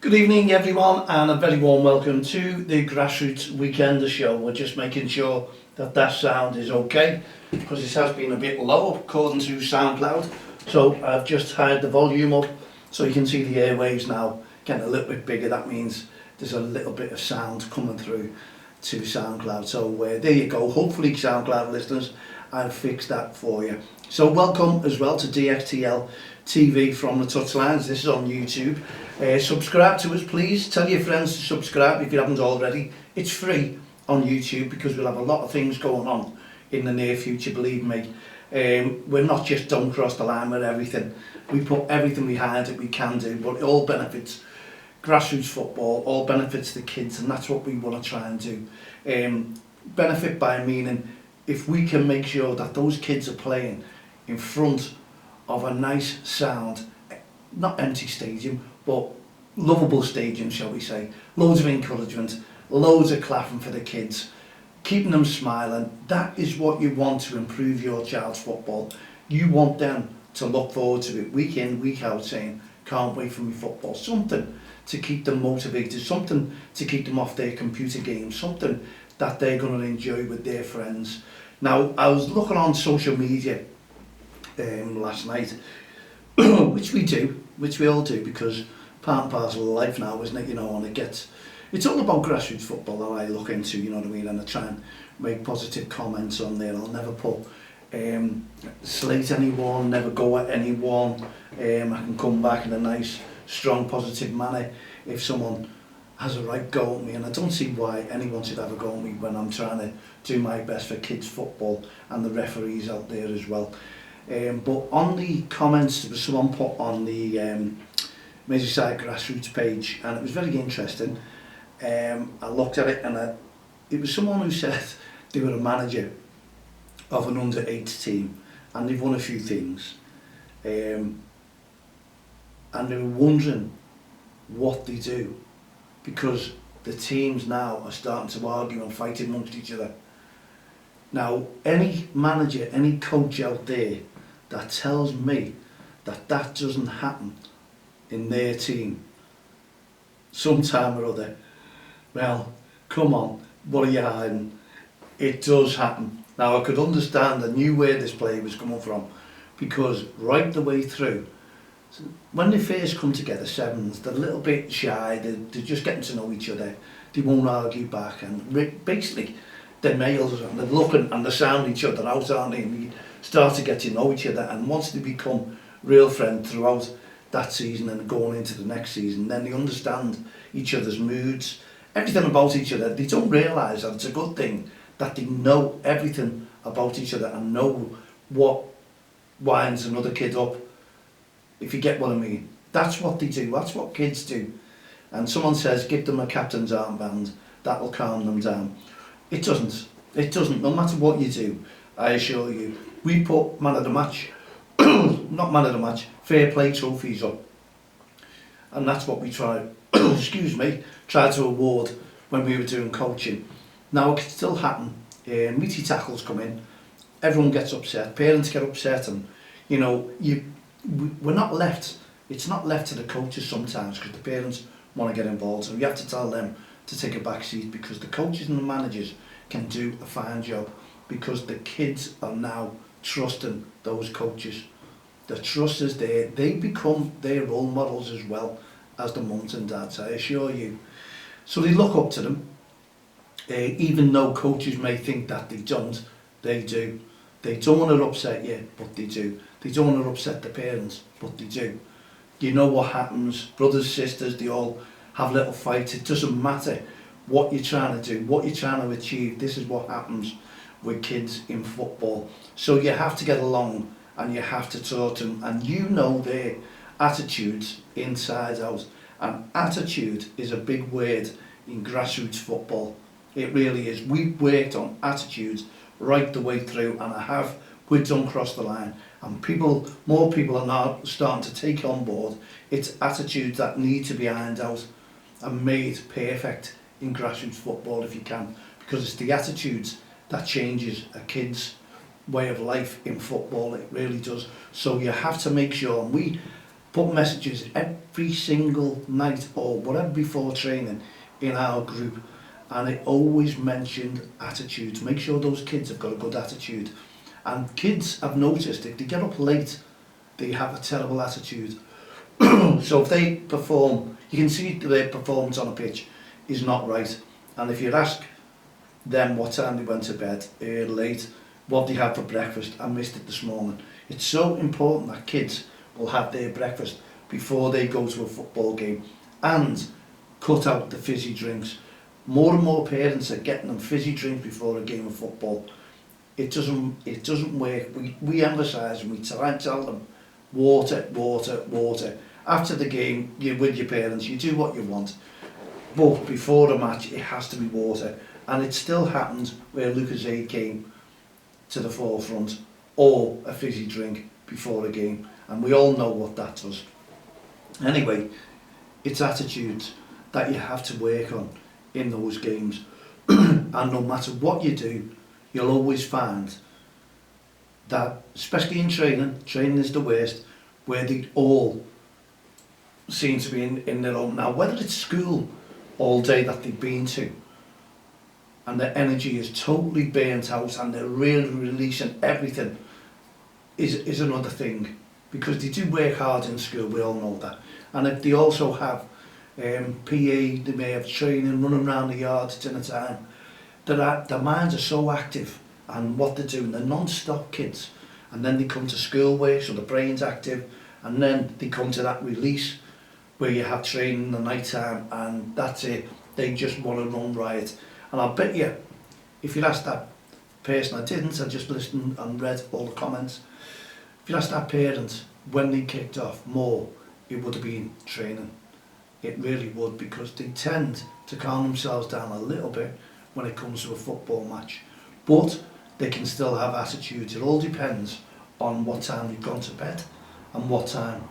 Good evening everyone, and a very warm welcome to the Grassroots Weekender show. We're just making sure that sound is okay because it has been a bit low according to SoundCloud. So I've just hired the volume up so you can see the airwaves now getting a little bit bigger. That means there's a little bit of sound coming through to SoundCloud. So there you go. Hopefully SoundCloud listeners, I've fixed that for you. So welcome as well to DXTL TV from the Touchlines. This is on YouTube. Subscribe to us, please. Tell your friends to subscribe if you haven't already. It's free on YouTube because we'll have a lot of things going on in the near future, believe me. We're not just don't cross the line with everything. We put everything behind it we can do, but it all benefits grassroots football, all benefits the kids, and that's what we want to try and do. Benefit by meaning if we can make sure that those kids are playing in front of a nice sound, not empty stadium, but lovable stadium, shall we say. Loads of encouragement, loads of clapping for the kids, keeping them smiling. That is what you want to improve your child's football. You want them to look forward to it week in, week out, saying, can't wait for my football. Something to keep them motivated, something to keep them off their computer games, something that they're going to enjoy with their friends. Now, I was looking on social media last night, which we all do, because part and parcel of life now, isn't it? You know, and it's all about grassroots football that I look into, you know what I mean, and I try and make positive comments on there. I'll never put slate anyone, never go at anyone. I can come back in a nice, strong, positive manner if someone has a right go at me, and I don't see why anyone should have a go at me when I'm trying to do my best for kids football and the referees out there as well. But on the comments, there was someone put on the Merseyside Grassroots page, and it was very interesting. I looked at it, and it was someone who said they were a manager of an under-8 team, and they've won a few things. And they were wondering what they do, because the teams now are starting to argue and fight amongst each other. Now, any manager, any coach out there that tells me that doesn't happen in their team sometime or other, well, come on, what are you hiding? It does happen. Now, I could understand, I knew where this player was coming from, because right the way through, when they first come together, sevens, they're a little bit shy, they're just getting to know each other, they won't argue back, and basically they're males and they're looking and they sound each other out, aren't they? And you start to get to know each other, and once they become real friends throughout that season and going into the next season, then they understand each other's moods, everything about each other. They don't realise that it's a good thing that they know everything about each other and know what winds another kid up, if you get what I mean. That's what they do, that's what kids do. And someone says, give them a captain's armband, that'll calm them down. It doesn't, no matter what you do, I assure you. We put man of the match, not man of the match, fair play trophies up. And that's what we try to award when we were doing coaching. Now it can still happen, meaty tackles come in, everyone gets upset, parents get upset, and you know, we're not left, it's not left to the coaches sometimes, because the parents want to get involved, so you have to tell them to take a back seat, because the coaches and the managers can do a fine job, because the kids are now trusting those coaches. The trust is there, they become their role models as well as the mums and dads, I assure you. So they look up to them, even though coaches may think that they don't, they do. They don't want to upset you, but they do. They don't want to upset the parents, but they do. You know what happens, brothers, sisters, they all have little fights. It doesn't matter what you're trying to do, what you're trying to achieve. This is what happens with kids in football. So you have to get along and you have to talk to them, and you know their attitudes inside out. And attitude is a big word in grassroots football. It really is. We've worked on attitudes right the way through, and I have with Don't Cross the Line, and more people are now starting to take on board. It's attitudes that need to be ironed out and made perfect in grassroots football if you can, because it's the attitudes that changes a kid's way of life in football. It really does. So you have to make sure, and put messages every single night or whatever before training in our group, and it always mentioned attitudes. Make sure those kids have got a good attitude. And kids have noticed if they get up late, they have a terrible attitude. So if they perform, you can see their performance on a pitch is not right. And if you ask them what time they went to bed, late, what they had for breakfast, I missed it this morning. It's so important that kids will have their breakfast before they go to a football game, and cut out the fizzy drinks. More and more parents are getting them fizzy drinks before a game of football. It doesn't work. We emphasise and we try and tell them water, water, water. After the game, you're with your parents, you do what you want. But before the match, it has to be water. And it still happens where Lucozade came to the forefront, or a fizzy drink before a game. And we all know what that does. Anyway, it's attitudes that you have to work on in those games. And no matter what you do, you'll always find that, especially in training is the worst, where they all seem to be in their own. Now, whether it's school all day that they've been to, and their energy is totally burnt out and they're really releasing everything, is another thing. Because they do work hard in school, we all know that. And if they also have PE, they may have training, running around the yard at dinner time, their minds are so active, and what they're doing, they're non-stop kids. And then they come to schoolwork, so the brain's active, and then they come to that release where you have training in the night time, and that's it. They just want to run riot. And I'll bet you, if you ask that person, I just listened and read all the comments. If you ask that parent when they kicked off more, it would have been training. It really would, because they tend to calm themselves down a little bit when it comes to a football match. But they can still have attitudes. It all depends on what time they've gone to bed and what time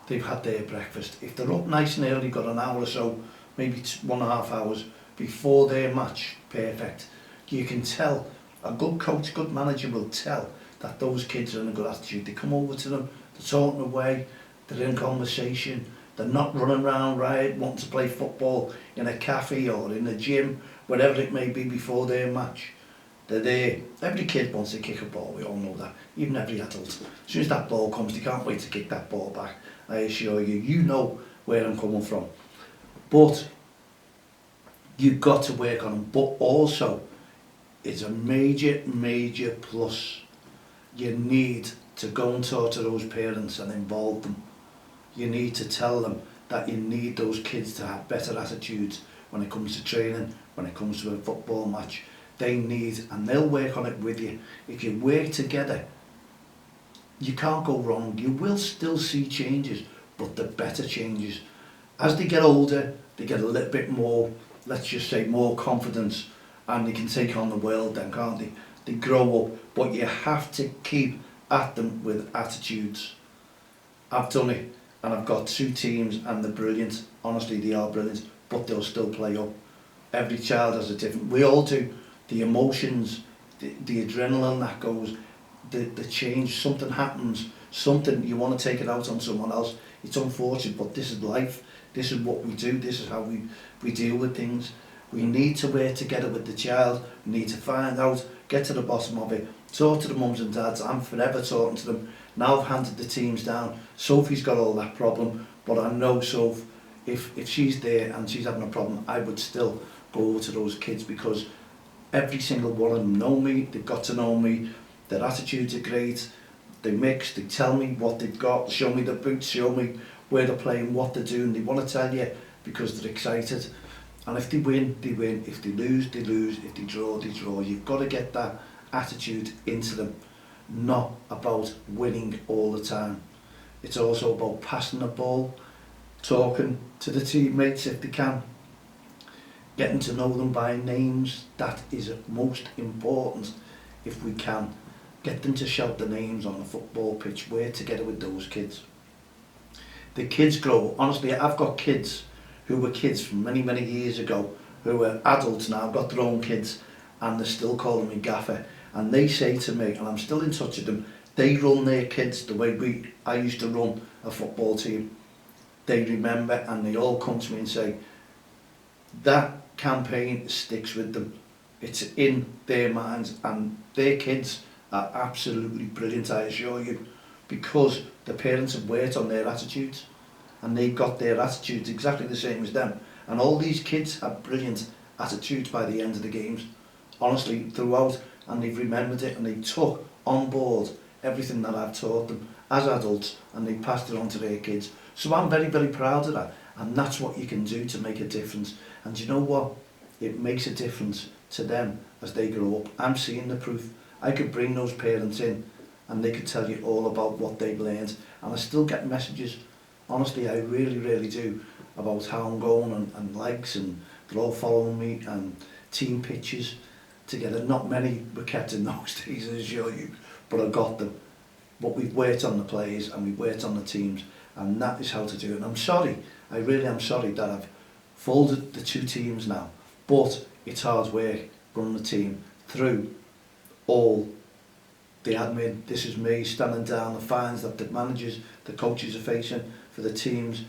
they've had their breakfast. If they're up nice and early, got an hour or so, maybe 1.5 hours before their match, perfect. You can tell, a good coach, good manager will tell that those kids are in a good attitude. They come over to them, they're talking away, they're in conversation, they're not running around riot, wanting to play football in a cafe or in a gym, whatever it may be before their match. They're there. Every kid wants to kick a ball, we all know that, even every adult. As soon as that ball comes, they can't wait to kick that ball back. I assure you, you know where I'm coming from. But you've got to work on them. But also, it's a major, major plus. You need to go and talk to those parents and involve them. You need to tell them that you need those kids to have better attitudes when it comes to training, when it comes to a football match. They need, and they'll work on it with you. If you work together, you can't go wrong. You will still see changes, but the better changes. As they get older, they get a little bit more, let's just say, more confidence, and they can take on the world then, can't they? They grow up, but you have to keep at them with attitudes. I've done it, and I've got 2 teams, and they're brilliant. Honestly, they are brilliant, but they'll still play up. Every child has a different, we all do. The emotions, the adrenaline that goes, the change, something happens, something, you want to take it out on someone else. It's unfortunate, but this is life. This is what we do. This is how we deal with things. We need to work together with the child. We need to find out, get to the bottom of it, talk to the mums and dads. I'm forever talking to them. Now I've handed the teams down. Sophie's got all that problem, but I know Soph, if she's there and she's having a problem, I would still go over to those kids, because every single one of them know me. They've got to know me. Their attitudes are great. They mix, they tell me what they've got, show me the boots, show me where they're playing, what they're doing. They want to tell you because they're excited. And if they win, they win. If they lose, they lose. If they draw, they draw. You've got to get that attitude into them. Not about winning all the time. It's also about passing the ball, talking to the teammates if they can, getting to know them by names. That is most important. If we can get them to shout the names on the football pitch, we're together with those kids. The kids grow. Honestly, I've got kids who were kids from many, many years ago, who are adults now, got their own kids, and they're still calling me Gaffer. And they say to me, and I'm still in touch with them, they run their kids the way I used to run a football team. They remember and they all come to me and say, that campaign sticks with them. It's in their minds, and their kids are absolutely brilliant, I assure you, because the parents have worked on their attitudes and they've got their attitudes exactly the same as them. And all these kids have brilliant attitudes by the end of the games, honestly, throughout, and they've remembered it and they took on board everything that I've taught them as adults, and they passed it on to their kids. So I'm very, very proud of that, and that's what you can do to make a difference. And you know what? It makes a difference to them as they grow up. I'm seeing the proof. I could bring those parents in and they could tell you all about what they've learned, and I still get messages, honestly, I really, really do, about how I'm going, and likes, and they're all following me, and team pictures together. Not many were kept in those days, I assure you, but I got them. But we've worked on the players and we've worked on the teams, and that is how to do it. And I'm sorry, I really am sorry that I've folded the two teams now, but it's hard work running the team through all the admin. This is me standing down the fines that the managers, the coaches are facing for the teams,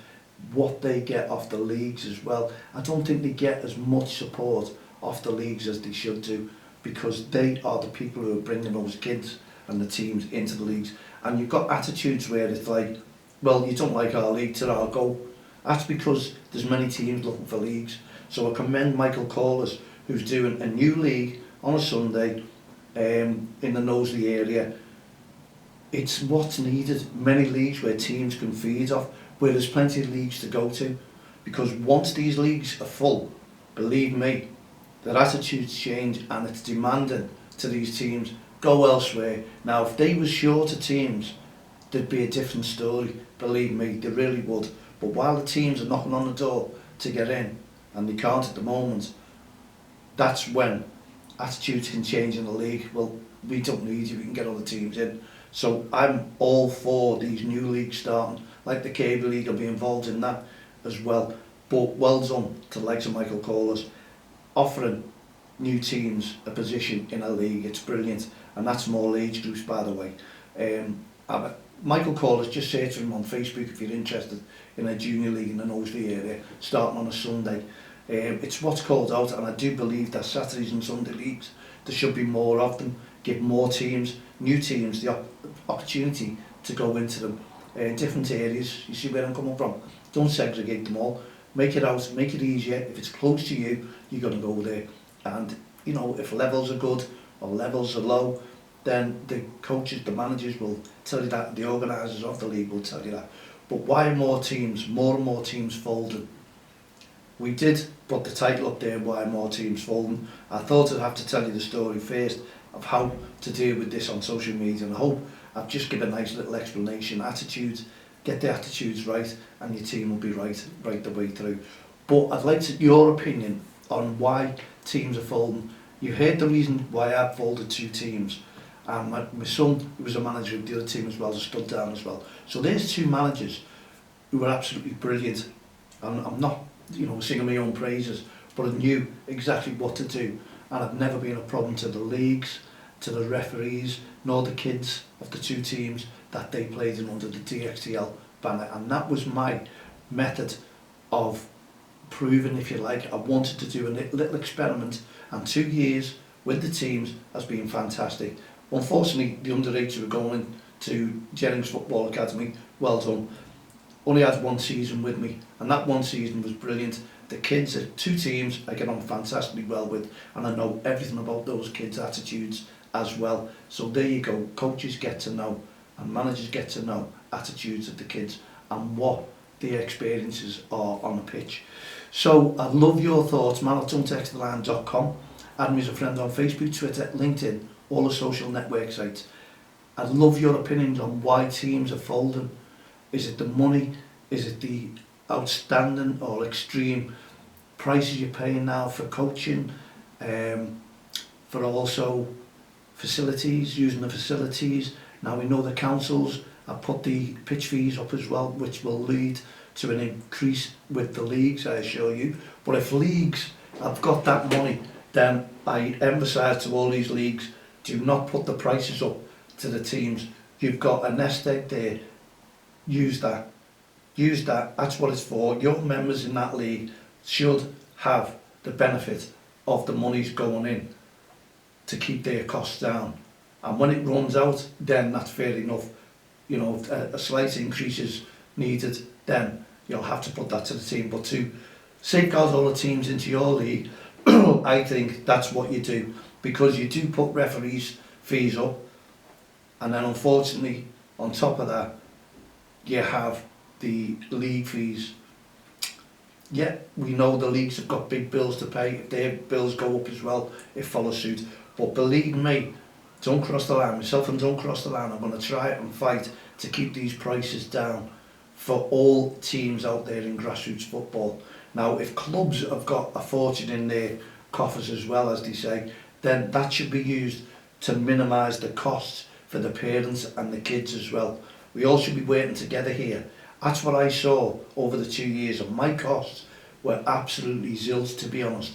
what they get off the leagues as well. I don't think they get as much support off the leagues as they should do, because they are the people who are bringing those kids and the teams into the leagues. And you've got attitudes where it's like, well, you don't like our league, so I'll go. That's because there's many teams looking for leagues. So I commend Michael Corliss, who's doing a new league on a Sunday in the Knowsley area. It's what's needed. Many leagues where teams can feed off, where there's plenty of leagues to go to. Because once these leagues are full, believe me, their attitudes change, and it's demanding to these teams, go elsewhere. Now, if they were shorter teams, there'd be a different story. Believe me, they really would. But while the teams are knocking on the door to get in, and they can't at the moment, that's when attitudes can change in the league. Well, we don't need you, we can get other teams in. So I'm all for these new leagues starting, like the Cable League. I'll be involved in that as well. But well done to the likes of Michael Corliss, offering new teams a position in a league. It's brilliant, and that's more age groups, by the way. Michael Corliss, just search for him on Facebook if you're interested in a junior league in the Knowsley area, starting on a Sunday. It's what's called out, and I do believe that Saturdays and Sunday leagues, there should be more of them. Give more teams, new teams, the opportunity to go into them. Different areas, you see where I'm coming from? Don't segregate them all. Make it out, make it easier. If it's close to you, you're going to go there. And, you know, if levels are good or levels are low, then the coaches, the managers will tell you that, the organisers of the league will tell you that. But why are more and more teams folding? We did put the title up there, why are more teams folding. I thought I'd have to tell you the story first of how to deal with this on social media, and I hope I've just given a nice little explanation. Attitudes, get the attitudes right, and your team will be right the way through. But I'd like your opinion on why teams are folding. You heard the reason why I've folded two teams. And my son, who was a manager of the other team as well, has stood down as well. So there's two managers who were absolutely brilliant. I'm not, you know, singing my own praises, but I knew exactly what to do. And I've never been a problem to the leagues, to the referees, nor the kids of the two teams that they played in under the DXTL banner. And that was my method of proving, if you like. I wanted to do a little experiment, and 2 years with the teams has been fantastic. Unfortunately, the under-8s who were going to Jennings Football Academy, well done, only had one season with me, and that one season was brilliant. The kids are two teams I get on fantastically well with, and I know everything about those kids' attitudes as well. So there you go, coaches get to know and managers get to know attitudes of the kids and what their experiences are on the pitch. So I'd love your thoughts, man@tonetexttheline.com. Add me as a friend on Facebook, Twitter, LinkedIn, all the social network sites. I'd love your opinions on why teams are folding. Is it the money? Is it the outstanding or extreme prices you're paying now for coaching? For also facilities, using the facilities. Now we know the councils have put the pitch fees up as well, which will lead to an increase with the leagues, I assure you. But if leagues have got that money, then I emphasise to all these leagues, do not put the prices up to the teams. You've got a nest egg there. Use that. Use that. That's what it's for. Your members in that league should have the benefit of the monies going in to keep their costs down. And when it runs out, then that's fair enough. You know, if a slight increase is needed, then you'll have to put that to the team. But to safeguard all the teams into your league, I think that's what you do, because you do put referees' fees up, and then unfortunately, on top of that, you have the league fees. Yeah, we know the leagues have got big bills to pay. If their bills go up as well, it follows suit. But believe me, don't cross the line. Myself and Don't Cross the Line, I'm going to try and fight to keep these prices down for all teams out there in grassroots football. Now, if clubs have got a fortune in their coffers as well, as they say, then that should be used to minimise the costs for the parents and the kids as well. We all should be working together here. That's what I saw over the 2 years, and my costs were absolutely zilch, to be honest.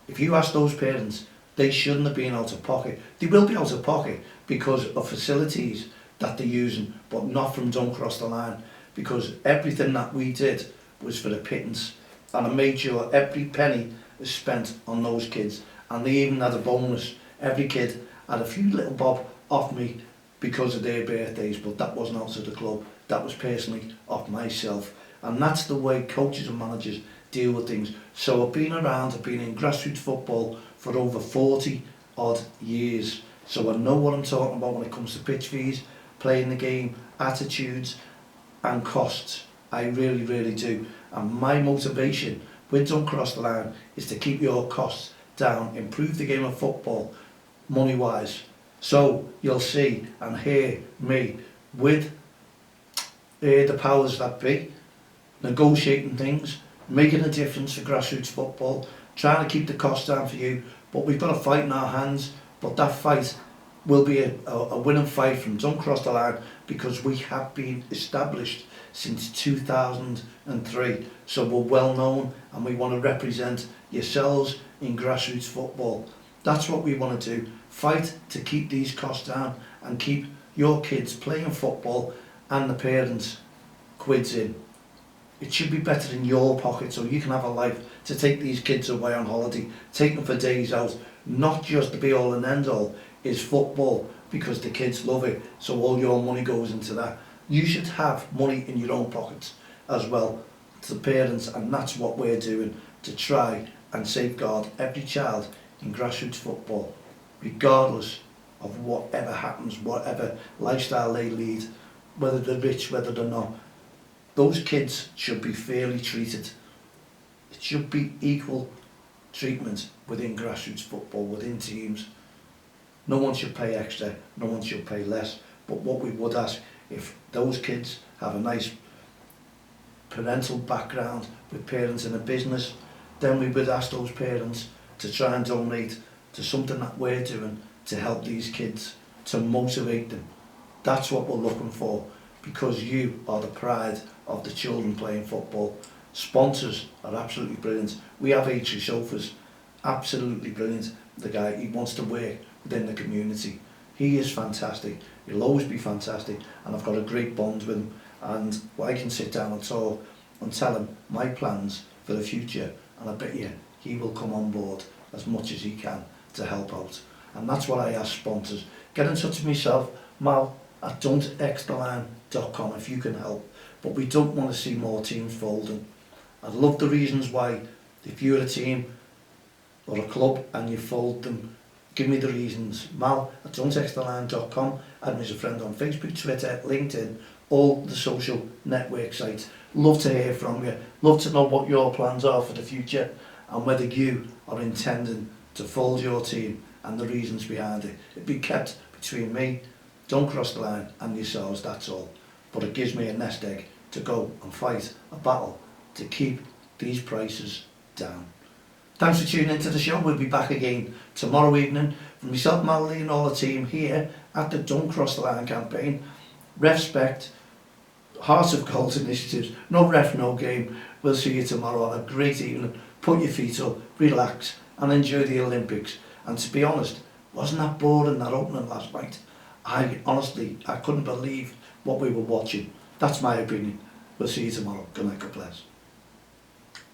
If you ask those parents, they shouldn't have been out of pocket. They will be out of pocket because of facilities that they're using, but not from Don't Cross the Line, because everything that we did was for the pittance, and I made sure every penny is spent on those kids. And they even had a bonus. Every kid had a few little bob off me because of their birthdays, but that wasn't out of the club. That was personally off myself. And that's the way coaches and managers deal with things. So I've been around, I've been in grassroots football for over 40 odd years. So I know what I'm talking about when it comes to pitch fees, playing the game, attitudes and costs. I really, really do. And my motivation with Don't Cross the Line is to keep your costs down, improve the game of football money-wise. So you'll see and hear me with the powers that be, negotiating things, making a difference for grassroots football, trying to keep the costs down for you. But we've got a fight in our hands, but that fight will be a winning fight from Don't Cross the Line, because we have been established since 2003. So we're well known, and we want to represent yourselves in grassroots football. That's what we want to do. Fight to keep these costs down and keep your kids playing football and the parents' quids in. It should be better in your pocket, so you can have a life to take these kids away on holiday, take them for days out. Not just the be all and end all is football, because the kids love it, so all your money goes into that. You should have money in your own pockets as well, to parents, and that's what we're doing to try and safeguard every child in grassroots football, regardless of whatever happens, whatever lifestyle they lead, whether they're rich, whether they're not. Those kids should be fairly treated. It should be equal treatment within grassroots football, within teams. No one should pay extra, no one should pay less. But what we would ask, if those kids have a nice parental background with parents in a business, then we would ask those parents to try and donate to something that we're doing to help these kids, to motivate them. That's what we're looking for, because you are the pride of the children playing football. Sponsors are absolutely brilliant. We have A3 Sofas, absolutely brilliant. The guy, he wants to work within the community. He is fantastic. He'll always be fantastic, and I've got a great bond with him, and I can sit down and talk and tell him my plans for the future, and I bet you he will come on board as much as he can to help out. And that's what I ask sponsors. Get in touch with myself, Mal, at don'txtheline.com if you can help. But we don't want to see more teams folding. I'd love the reasons why. If you're a team or a club and you fold them, give me the reasons. Mal at don'txtheline.com. Add me as a friend on Facebook, Twitter, LinkedIn, all the social network sites. Love to hear from you. Love to know what your plans are for the future, and whether you are intending to fold your team and the reasons behind it. It'd be kept between me, Don't Cross the Line, and yourselves, that's all. But it gives me a nest egg to go and fight a battle to keep these prices down. Thanks for tuning into the show. We'll be back again tomorrow evening. From myself, Melody, and all the team here at the Don't Cross the Line campaign. Respect, Heart of Gold initiatives, no ref, no game. We'll see you tomorrow. Have a great evening. Put your feet up, relax, and enjoy the Olympics. And to be honest, wasn't that boring, that opening last night? I honestly, I couldn't believe what we were watching. That's my opinion. We'll see you tomorrow. Good night, God bless.